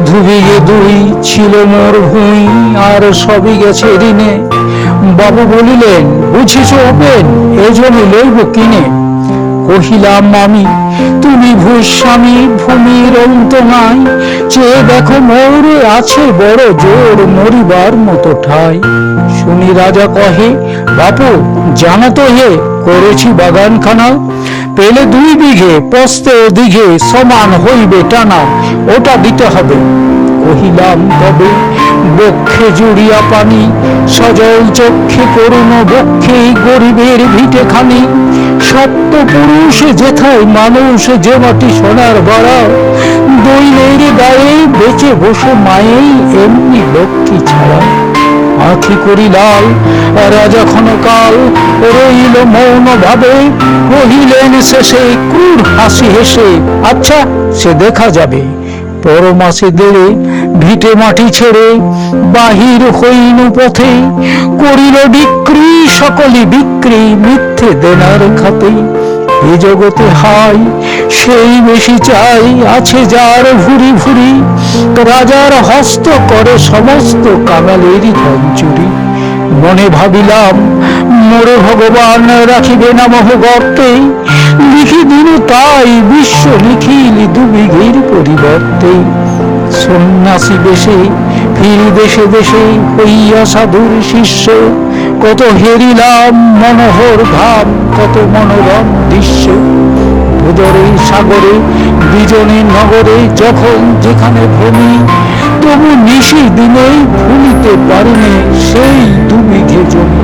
দুবিঘে দুই ছিল মোর ভূমি, আর সবই গেছে ঋণে। বাবু বলিলেন, বুঝিস ওপেন, এ জমি লইব কিনে। কহিলাম আমি, তুমি ভূস্বামী, ভূমির অন্ত নাই। চেয়ে দেখো মোরে আছে বড় জোর, মরিবার মতো ঠাই। শুনি রাজা কহে, বাপু জানো তো হে, করেছি বাগানখানা। পেলে 2 বিঘে, পস্তে দিঘে সমান হইবে টানা, ওটা দিতে হবে। কহিলাম তবে, বক্ষে জুড়িয়া পানি, সজল চক্ষে করুণ বক্ষে গরিবের ভিটে খানি। সপ্ত পুরুষ যেথায় মানুষ, যে মাটি সোনার বাড়া। দৈলের গায়ে বেঁচে বসে মায়েই এমনি লক্ষ্মী ছাড়া। আঁখি করি লাল, রাজা ক্ষণকাল রইল মৌন ভাবে। কহিলেন শেষে ক্রূর হাসি হেসে, আচ্ছা সে দেখা যাবে। পরমাসে দেড়ে ভিটে মাটি ছেড়ে বাহির হইন পথে। করিল বিক্রি সকলি বিক্রি, মিথ্যে দেনার খাতে। এ জগতে হাই সেই বেশি চাই, আছে যার ভুরি ভুরি। রাজার হস্ত করে সমস্ত কাঙালেরই ধন চুরি। মনে ভাবিলাম, মোরে ভগবান রাখিবে না মোহ গর্তে। লিখি দিল তাই বিশ্ব লিখিল 2 বিঘের পরিবর্তে। সন্ন্যাসী বেশে ফিরি দেশে দেশে, হইয়া সাধুর শিষ্য। কত হেরিলাম মনোহর ধাম, কত মনোরম দৃশ্য। ভোদরে সাগরে বিজনে নগরে, যখন যেখানে ভূমি। তবু নিশি দিনেই ভুলিতে পারিনি সেই 2 বিঘে জমি।